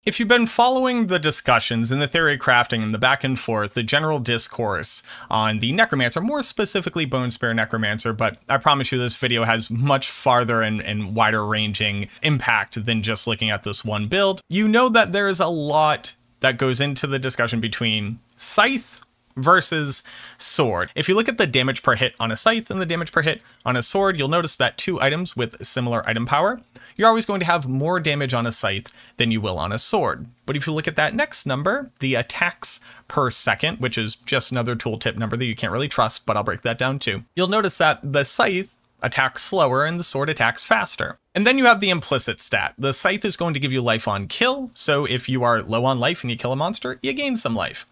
If you've been following the discussions and the theory crafting and the back and forth, the general discourse on the Necromancer, more specifically Bonespear Necromancer, but I promise you this video has much farther and wider ranging impact than just looking at this one build, you know that there is a lot that goes into the discussion between Scythe versus sword. If you look at the damage per hit on a Scythe and the damage per hit on a sword, you'll notice that two items with similar item power, you're always going to have more damage on a Scythe than you will on a sword. But if you look at that next number, the attacks per second, which is just another tooltip number that you can't really trust, but I'll break that down too, you'll notice that the Scythe attacks slower and the sword attacks faster. And then you have the implicit stat. The Scythe is going to give you life on kill, so if you are low on life and you kill a monster, you gain some life.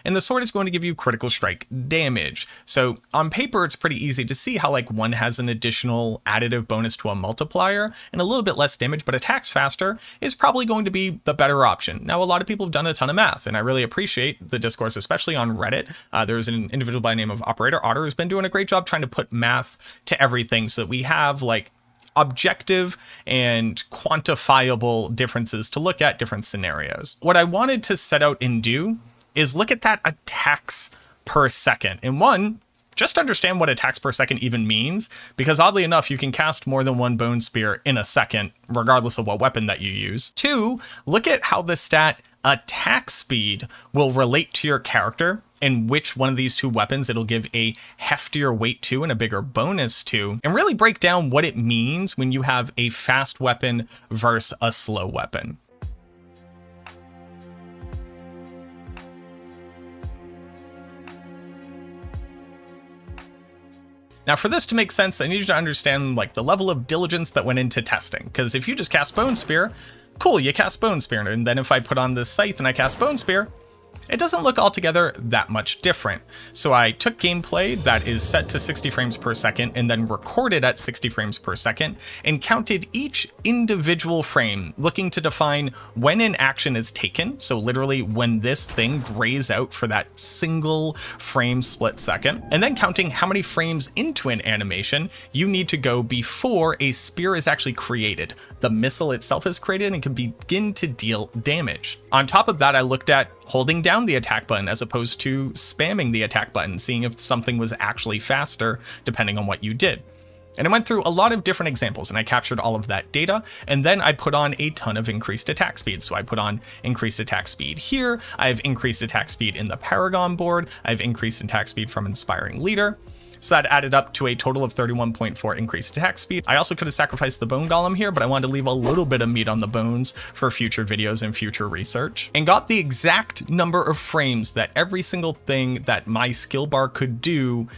And the sword is going to give you critical strike damage. So on paper, it's pretty easy to see how like one has an additional additive bonus to a multiplier and a little bit less damage, but attacks faster is probably going to be the better option. Now, a lot of people have done a ton of math, and I really appreciate the discourse, especially on Reddit. There's an individual by the name of Operator Otter who's been doing a great job trying to put math to everything so that we have like objective and quantifiable differences to look at different scenarios. What I wanted to set out and do is look at that attacks per second. And one, just understand what attacks per second even means, because oddly enough, you can cast more than one bone spear in a second, regardless of what weapon that you use. Two, look at how the stat attack speed will relate to your character and which one of these two weapons it'll give a heftier weight to and a bigger bonus to, and really break down what it means when you have a fast weapon versus a slow weapon. Now, for this to make sense, I need you to understand like the level of diligence that went into testing. Because if you just cast Bonespear, cool, you cast Bonespear. And then if I put on this Scythe and I cast Bonespear, it doesn't look altogether that much different. So I took gameplay that is set to 60 frames per second and then recorded at 60 frames per second and counted each individual frame, looking to define when an action is taken. So literally when this thing grays out for that single frame split second, and then counting how many frames into an animation you need to go before a spear is actually created. The missile itself is created and can begin to deal damage. On top of that, I looked at holding down the attack button as opposed to spamming the attack button, seeing if something was actually faster depending on what you did. And I went through a lot of different examples and I captured all of that data, and then I put on a ton of increased attack speed. So I put on increased attack speed here, I have increased attack speed in the Paragon board, I have increased attack speed from Inspiring Leader. So that added up to a total of 31.4 increased attack speed. I also could have sacrificed the bone golem here, but I wanted to leave a little bit of meat on the bones for future videos and future research, and got the exact number of frames that every single thing that my skill bar could do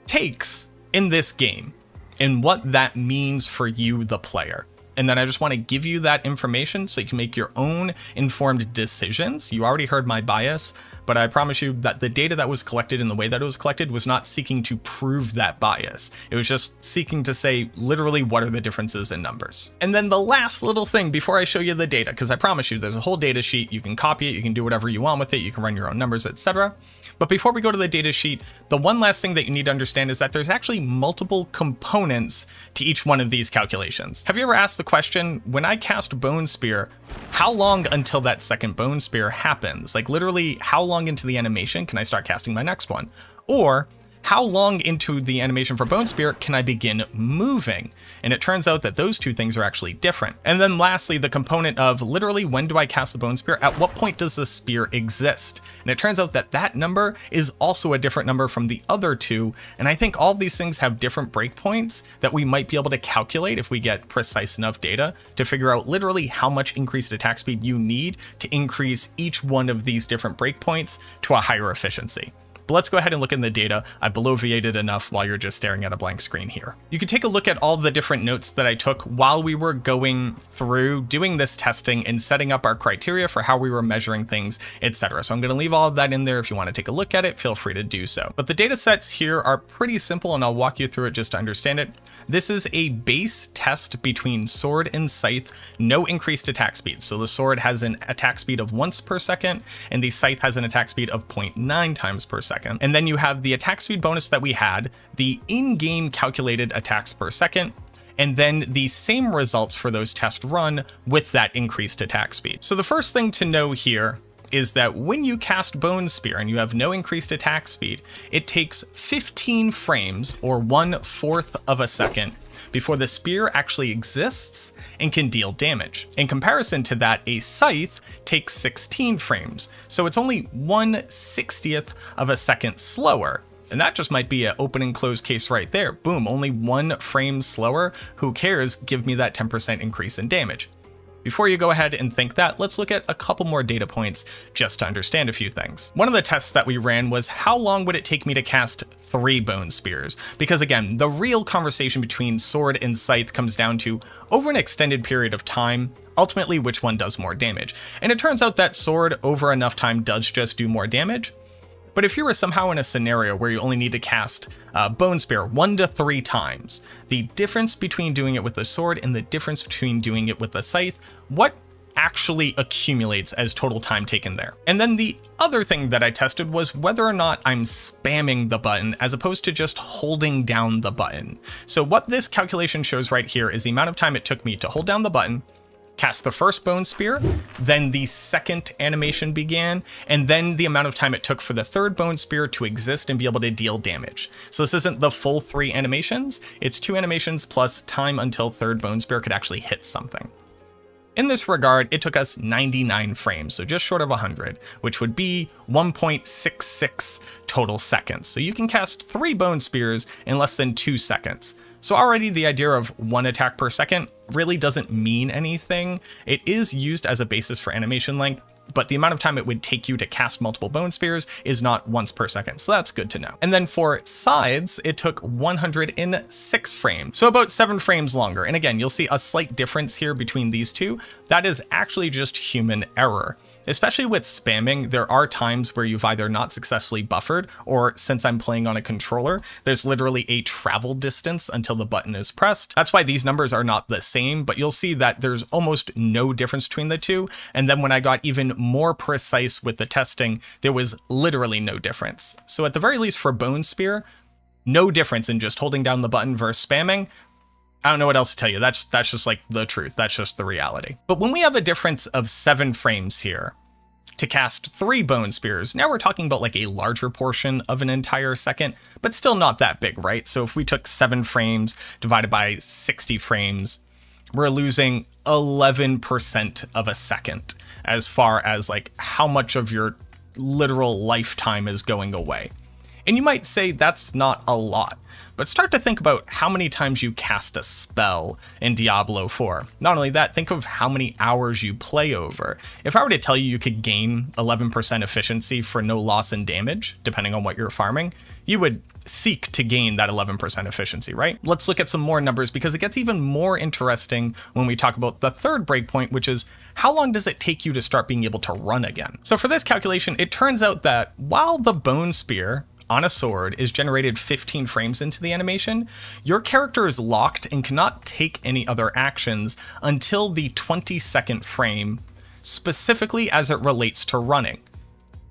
takes in this game, and what that means for you, the player. And then I just want to give you that information so you can make your own informed decisions. You already heard my bias, but I promise you that the data that was collected and the way that it was collected was not seeking to prove that bias. It was just seeking to say literally what are the differences in numbers. And then the last little thing before I show you the data, because I promise you there's a whole data sheet, you can copy it, you can do whatever you want with it, you can run your own numbers, etc. But before we go to the data sheet, the one last thing that you need to understand is that there's actually multiple components to each one of these calculations. Have you ever asked the question, when I cast Bonespear, how long until that second Bonespear happens? Like literally, how long into the animation can I start casting my next one? Or how long into the animation for Bonespear can I begin moving? And it turns out that those two things are actually different. And then lastly, the component of literally when do I cast the Bonespear? At what point does the spear exist? And it turns out that that number is also a different number from the other two. And I think all of these things have different breakpoints that we might be able to calculate if we get precise enough data to figure out literally how much increased attack speed you need to increase each one of these different breakpoints to a higher efficiency. But let's go ahead and look in the data. I bloviated enough while you're just staring at a blank screen here. You can take a look at all the different notes that I took while we were going through doing this testing and setting up our criteria for how we were measuring things, etc. So I'm going to leave all of that in there. If you want to take a look at it, feel free to do so. But the data sets here are pretty simple, and I'll walk you through it just to understand it. This is a base test between sword and scythe, no increased attack speed. So the sword has an attack speed of once per second, and the scythe has an attack speed of 0.9 times per second. And then you have the attack speed bonus that we had, the in-game calculated attacks per second, and then the same results for those tests run with that increased attack speed. So the first thing to know here is that when you cast Bonespear and you have no increased attack speed, it takes 15 frames, or 1/4 of a second, before the spear actually exists and can deal damage. In comparison to that, a Scythe takes 16 frames, so it's only 1/60th of a second slower. And that just might be an open and close case right there. Boom, only 1 frame slower. Who cares? Give me that 10% increase in damage. Before you go ahead and think that, let's look at a couple more data points just to understand a few things. One of the tests that we ran was how long would it take me to cast 3 Bonespears? Because again, the real conversation between Sword and Scythe comes down to, over an extended period of time, ultimately which one does more damage. And it turns out that Sword over enough time does just do more damage. But if you were somehow in a scenario where you only need to cast Bonespear 1 to 3 times, the difference between doing it with the Sword and the difference between doing it with the Scythe, what actually accumulates as total time taken there? And then the other thing that I tested was whether or not I'm spamming the button as opposed to just holding down the button. So what this calculation shows right here is the amount of time it took me to hold down the button, cast the first Bonespear, then the second animation began, and then the amount of time it took for the third Bonespear to exist and be able to deal damage. So this isn't the full 3 animations, it's 2 animations plus time until third Bonespear could actually hit something. In this regard, it took us 99 frames, so just short of 100, which would be 1.66 total seconds. So you can cast 3 Bonespears in less than 2 seconds. So already the idea of 1 attack per second really doesn't mean anything. It is used as a basis for animation length, but the amount of time it would take you to cast multiple Bonespears is not once per second, so that's good to know. And then for Scythes, it took 106 frames, so about 7 frames longer. And again, you'll see a slight difference here between these two. That is actually just human error. Especially with spamming, there are times where you've either not successfully buffered, or since I'm playing on a controller, there's literally a travel distance until the button is pressed. That's why these numbers are not the same, but you'll see that there's almost no difference between the two. And then when I got even more precise with the testing, there was literally no difference. So at the very least for Bonespear, no difference in just holding down the button versus spamming. I don't know what else to tell you. That's just like the truth. That's just the reality. But when we have a difference of 7 frames here to cast 3 Bonespears, now we're talking about like a larger portion of an entire second, but still not that big, right? So if we took 7 frames divided by 60 frames, we're losing 11% of a second as far as like how much of your literal lifetime is going away. And you might say that's not a lot, but start to think about how many times you cast a spell in Diablo 4. Not only that, think of how many hours you play over. If I were to tell you you could gain 11% efficiency for no loss in damage, depending on what you're farming, you would seek to gain that 11% efficiency, right? Let's look at some more numbers because it gets even more interesting when we talk about the third breakpoint, which is how long does it take you to start being able to run again? So for this calculation, it turns out that while the Bonespear on a sword is generated 15 frames into the animation, your character is locked and cannot take any other actions until the 22nd frame, specifically as it relates to running.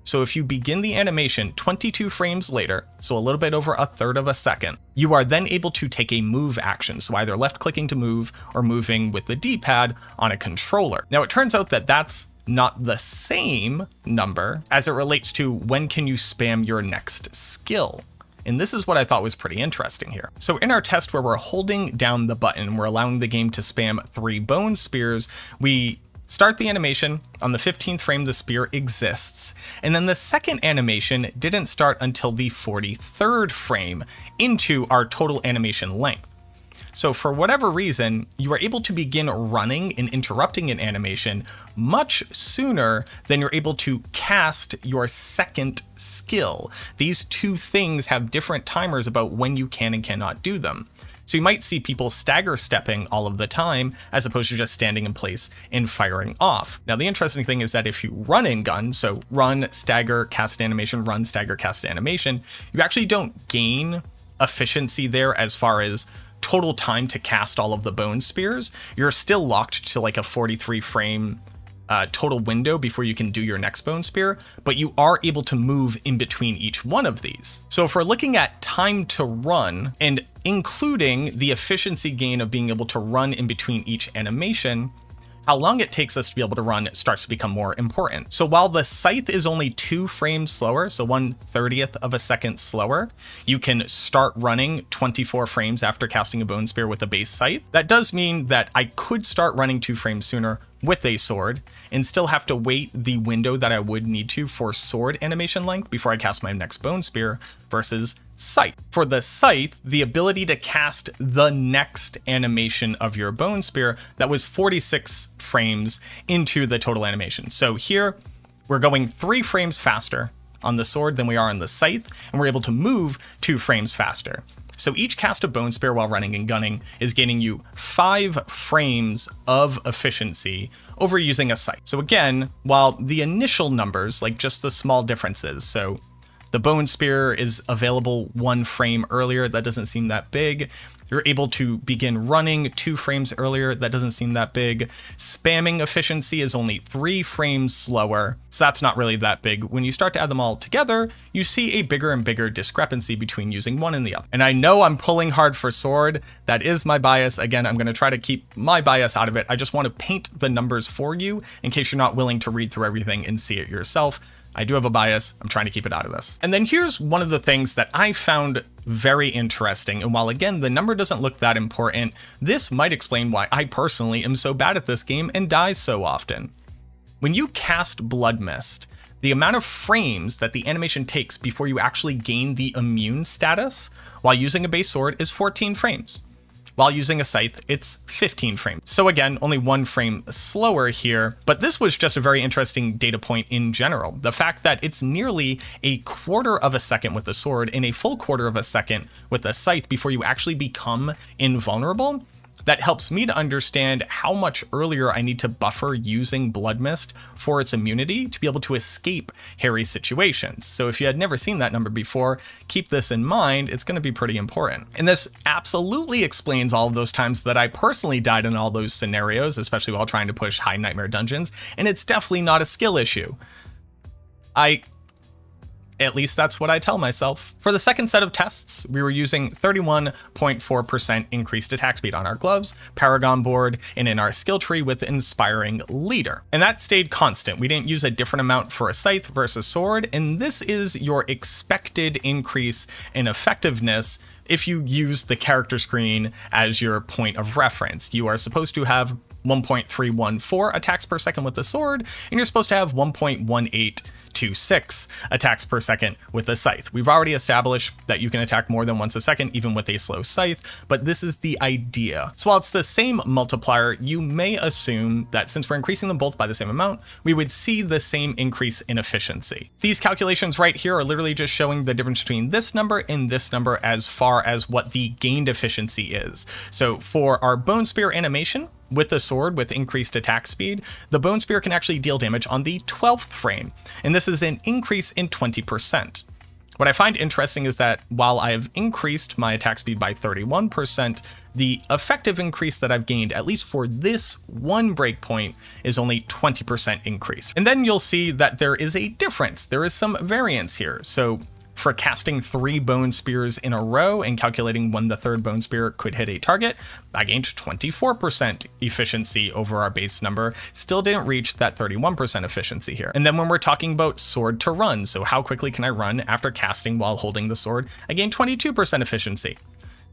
So if you begin the animation 22 frames later, so a little bit over 1/3 of a second, you are then able to take a move action, so either left clicking to move or moving with the D-pad on a controller. Now it turns out that that's not the same number as it relates to when can you spam your next skill. And this is what I thought was pretty interesting here. So in our test where we're holding down the button, we're allowing the game to spam 3 Bonespears, we start the animation, on the 15th frame the spear exists, and then the second animation didn't start until the 43rd frame into our total animation length. So for whatever reason, you are able to begin running and interrupting an animation much sooner than you're able to cast your second skill. These two things have different timers about when you can and cannot do them. So you might see people stagger stepping all of the time as opposed to just standing in place and firing off. Now the interesting thing is that if you run and gun, so run, stagger, cast animation, run, stagger, cast animation, you actually don't gain efficiency there as far as total time to cast all of the Bonespears. You're still locked to like a 43 frame total window before you can do your next Bonespear, but you are able to move in between each one of these. So if we're looking at time to run and including the efficiency gain of being able to run in between each animation, how long it takes us to be able to run starts to become more important. So while the Scythe is only 2 frames slower, so 1/30th of a second slower, you can start running 24 frames after casting a Bonespear with a base Scythe. That does mean that I could start running 2 frames sooner with a sword and still have to wait the window that I would need to for sword animation length before I cast my next Bonespear versus Scythe. For the Scythe, the ability to cast the next animation of your Bonespear, that was 46 frames into the total animation. So here we're going 3 frames faster on the sword than we are on the Scythe, and we're able to move 2 frames faster. So each cast of Bonespear while running and gunning is gaining you 5 frames of efficiency over using a Scythe. So again, while the initial numbers, like just the small differences, so the Bonespear is available 1 frame earlier, that doesn't seem that big. You're able to begin running 2 frames earlier, that doesn't seem that big. Spamming efficiency is only 3 frames slower, so that's not really that big. When you start to add them all together, you see a bigger and bigger discrepancy between using one and the other. And I know I'm pulling hard for sword, that is my bias. Again, I'm gonna try to keep my bias out of it. I just wanna paint the numbers for you in case you're not willing to read through everything and see it yourself. I do have a bias. I'm trying to keep it out of this. And then here's one of the things that I found very interesting. And while again, the number doesn't look that important, this might explain why I personally am so bad at this game and die so often. When you cast Blood Mist, the amount of frames that the animation takes before you actually gain the immune status while using a base sword is 14 frames. While using a Scythe, it's 15 frames. So again, only 1 frame slower here, but this was just a very interesting data point in general. The fact that it's nearly a quarter of a second with the sword and a full quarter of a second with a Scythe before you actually become invulnerable, that helps me to understand how much earlier I need to buffer using Blood Mist for its immunity to be able to escape hairy situations. So if you had never seen that number before, keep this in mind, it's going to be pretty important. And this absolutely explains all of those times that I personally died in all those scenarios, especially while trying to push high nightmare dungeons, and it's definitely not a skill issue. At least that's what I tell myself. For the second set of tests, we were using 31.4% increased attack speed on our gloves, Paragon board, and in our skill tree with Inspiring Leader. And that stayed constant. We didn't use a different amount for a Scythe versus sword, and this is your expected increase in effectiveness if you use the character screen as your point of reference. You are supposed to have 1.314 attacks per second with the sword, and you're supposed to have 1.1826 attacks per second with a Scythe. We've already established that you can attack more than once a second, even with a slow Scythe, but this is the idea. So while it's the same multiplier, you may assume that since we're increasing them both by the same amount, we would see the same increase in efficiency. These calculations right here are literally just showing the difference between this number and this number as far as what the gained efficiency is. So for our Bonespear animation, with the sword with increased attack speed, the Bonespear can actually deal damage on the 12th frame, and this is an increase in 20%. What I find interesting is that while I've increased my attack speed by 31%, the effective increase that I've gained, at least for this one breakpoint, is only 20% increase. And then you'll see that there is a difference. There is some variance here. So for casting 3 Bonespears in a row and calculating when the 3rd Bonespear could hit a target, I gained 24% efficiency over our base number, still didn't reach that 31% efficiency here. And then when we're talking about sword to run, so how quickly can I run after casting while holding the sword, I gained 22% efficiency.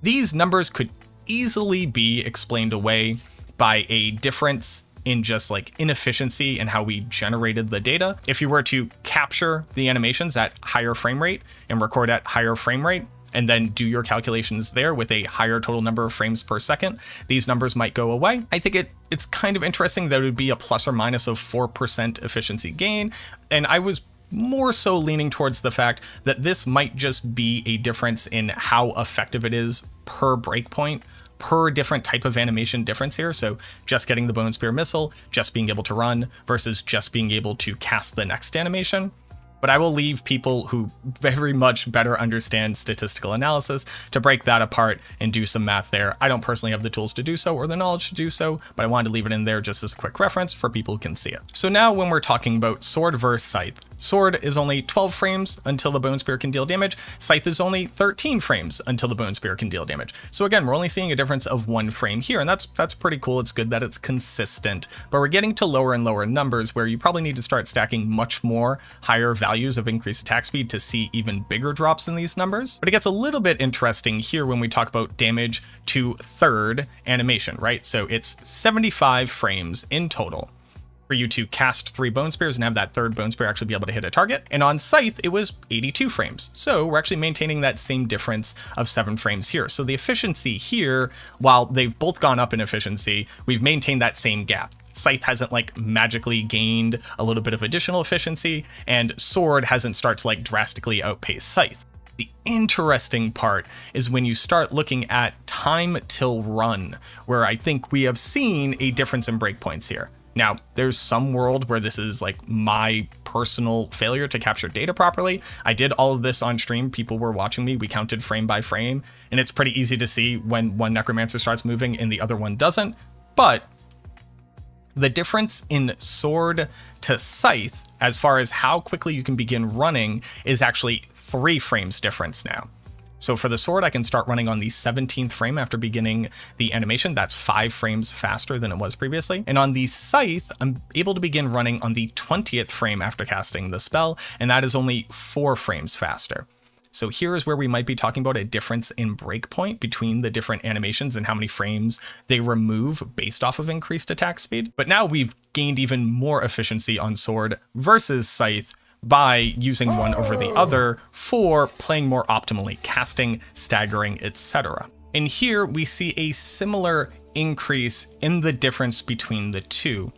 These numbers could easily be explained away by a difference in just like inefficiency and how we generated the data. If you were to capture the animations at higher frame rate and record at higher frame rate, and then do your calculations there with a higher total number of frames per second, these numbers might go away. I think it's kind of interesting that it would be a plus or minus of 4% efficiency gain. And I was more so leaning towards the fact that this might just be a difference in how effective it is per breakpoint, per different type of animation difference here. So just getting the Bonespear missile, just being able to run versus just being able to cast the next animation. But I will leave people who very much better understand statistical analysis to break that apart and do some math there. I don't personally have the tools to do so or the knowledge to do so, but I wanted to leave it in there just as a quick reference for people who can see it. So now when we're talking about sword versus scythe, sword is only 12 frames until the Bonespear can deal damage. Scythe is only 13 frames until the Bonespear can deal damage. So again, we're only seeing a difference of 1 frame here, and that's pretty cool. It's good that it's consistent, but we're getting to lower and lower numbers where you probably need to start stacking much more higher values of increased attack speed to see even bigger drops in these numbers. But it gets a little bit interesting here when we talk about damage to third animation, right? So it's 75 frames in total for you to cast 3 Bonespears and have that third Bonespear actually be able to hit a target. And on Scythe, it was 82 frames. So we're actually maintaining that same difference of 7 frames here. So the efficiency here, while they've both gone up in efficiency, we've maintained that same gap. Scythe hasn't like magically gained a little bit of additional efficiency, and sword hasn't started to like drastically outpace Scythe. The interesting part is when you start looking at time till run, where I think we have seen a difference in breakpoints here. Now, there's some world where this is like my personal failure to capture data properly. I did all of this on stream. People were watching me. We counted frame by frame, and it's pretty easy to see when one Necromancer starts moving and the other one doesn't. But the difference in sword to scythe, as far as how quickly you can begin running, is actually 3 frames difference now. So for the sword, I can start running on the 17th frame after beginning the animation. That's 5 frames faster than it was previously. And on the scythe, I'm able to begin running on the 20th frame after casting the spell, and that is only 4 frames faster. So here is where we might be talking about a difference in breakpoint between the different animations and how many frames they remove based off of increased attack speed. But now we've gained even more efficiency on sword versus scythe by using one over the other for playing more optimally, casting, staggering, etc. And here we see a similar increase in the difference between the two.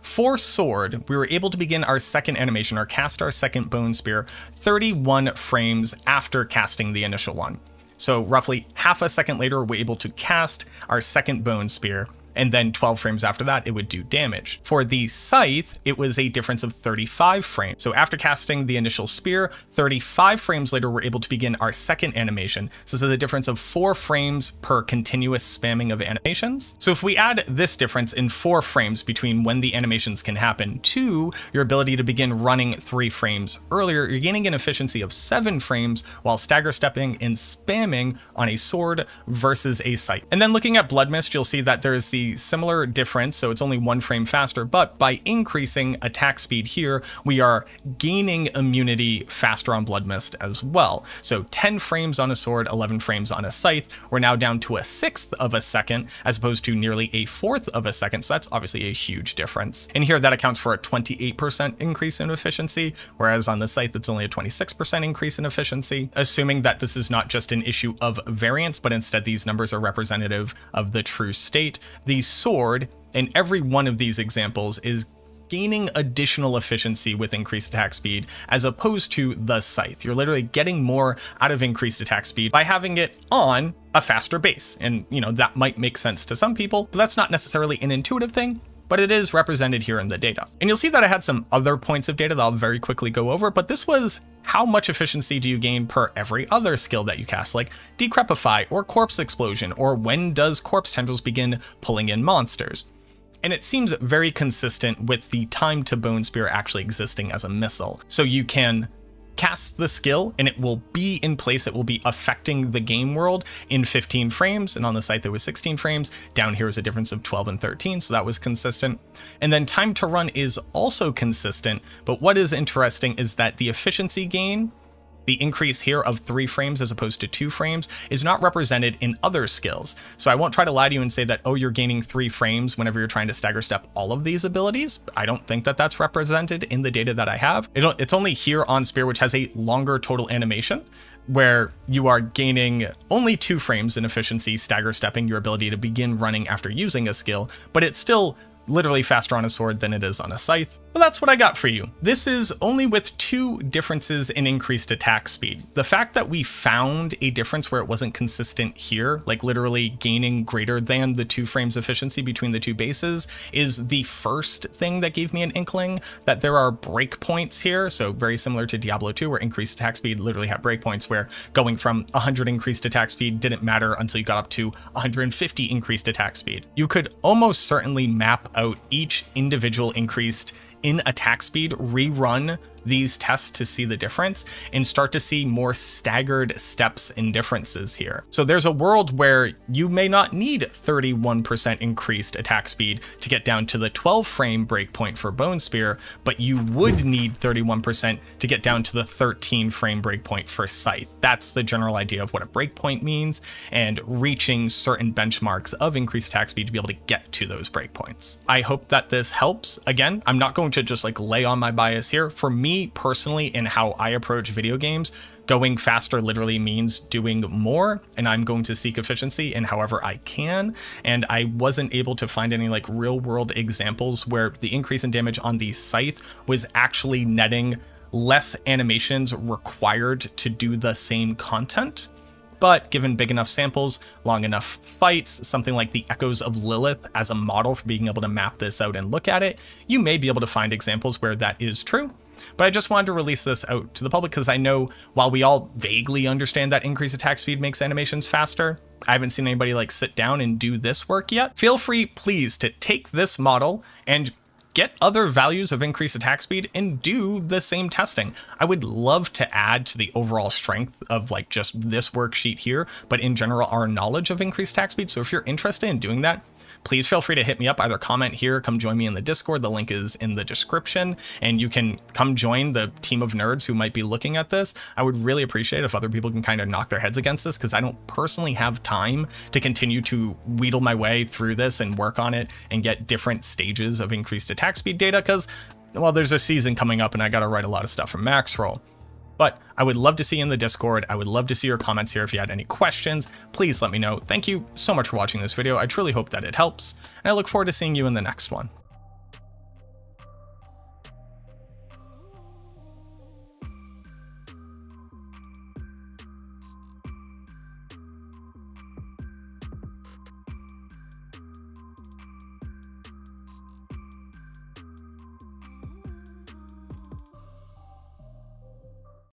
For sword, we were able to begin our second animation, or cast our second Bonespear, 31 frames after casting the initial one. So roughly half a second later, we're able to cast our second Bonespear, and then 12 frames after that, it would do damage. For the scythe, it was a difference of 35 frames. So after casting the initial spear, 35 frames later, we're able to begin our second animation. So this is a difference of 4 frames per continuous spamming of animations. So if we add this difference in 4 frames between when the animations can happen to your ability to begin running 3 frames earlier, you're gaining an efficiency of 7 frames while stagger stepping and spamming on a sword versus a scythe. And then looking at Blood Mist, you'll see that there is the similar difference, so it's only 1 frame faster, but by increasing attack speed here, we are gaining immunity faster on Blood Mist as well. So 10 frames on a sword, 11 frames on a scythe. We're now down to 1/6 of a second as opposed to nearly 1/4 of a second, so that's obviously a huge difference. And here that accounts for a 28% increase in efficiency, whereas on the scythe it's only a 26% increase in efficiency, assuming that this is not just an issue of variance, but instead these numbers are representative of the true state. The sword in every one of these examples is gaining additional efficiency with increased attack speed as opposed to the scythe. You're literally getting more out of increased attack speed by having it on a faster base. And you know, that might make sense to some people, but that's not necessarily an intuitive thing, but it is represented here in the data. And you'll see that I had some other points of data that I'll very quickly go over, but this was how much efficiency do you gain per every other skill that you cast, like Decrepify or Corpse Explosion, or when does Corpse Tendrils begin pulling in monsters? And it seems very consistent with the time to Bonespear actually existing as a missile. So you can cast the skill and it will be in place, it will be affecting the game world in 15 frames, and on the site there was 16 frames. Down here is a difference of 12 and 13, so that was consistent. And then time to run is also consistent, but what is interesting is that the efficiency gain, the increase here of 3 frames as opposed to 2 frames, is not represented in other skills. So I won't try to lie to you and say that, oh, you're gaining 3 frames whenever you're trying to stagger step all of these abilities. I don't think that that's represented in the data that I have. It's only here on Spear, which has a longer total animation, where you are gaining only 2 frames in efficiency, stagger stepping your ability to begin running after using a skill, but it's still literally faster on a sword than it is on a scythe. Well, that's what I got for you. This is only with 2 differences in increased attack speed. The fact that we found a difference where it wasn't consistent here, like literally gaining greater than the 2 frames efficiency between the 2 bases, is the first thing that gave me an inkling that there are breakpoints here. So very similar to Diablo 2, where increased attack speed literally had breakpoints where going from 100 increased attack speed didn't matter until you got up to 150 increased attack speed. You could almost certainly map out each individual increased in attack speed, rerun these tests to see the difference, and start to see more staggered steps and differences here. So there's a world where you may not need 31% increased attack speed to get down to the 12 frame breakpoint for Bonespear, but you would need 31% to get down to the 13 frame breakpoint for Scythe. That's the general idea of what a breakpoint means, and reaching certain benchmarks of increased attack speed to be able to get to those breakpoints. I hope that this helps. Again, I'm not going to just like lay on my bias here. For me personally, in how I approach video games, going faster literally means doing more, and I'm going to seek efficiency in however I can. And I wasn't able to find any like real world examples where the increase in damage on the Scythe was actually netting less animations required to do the same content. But given big enough samples, long enough fights, something like the Echoes of Lilith as a model for being able to map this out and look at it, you may be able to find examples where that is true. But I just wanted to release this out to the public because I know while we all vaguely understand that increased attack speed makes animations faster, I haven't seen anybody like sit down and do this work yet. Feel free, please, to take this model and get other values of increased attack speed and do the same testing. I would love to add to the overall strength of like just this worksheet here, but in general, our knowledge of increased attack speed. So if you're interested in doing that, please feel free to hit me up, either comment here, come join me in the Discord. The link is in the description, and you can come join the team of nerds who might be looking at this. I would really appreciate if other people can kind of knock their heads against this, because I don't personally have time to continue to wheedle my way through this and work on it and get different stages of increased attack speed data, because, well, there's a season coming up and I got to write a lot of stuff from Max Roll. But I would love to see you in the Discord. I would love to see your comments here. If you had any questions, please let me know. Thank you so much for watching this video. I truly hope that it helps, and I look forward to seeing you in the next one.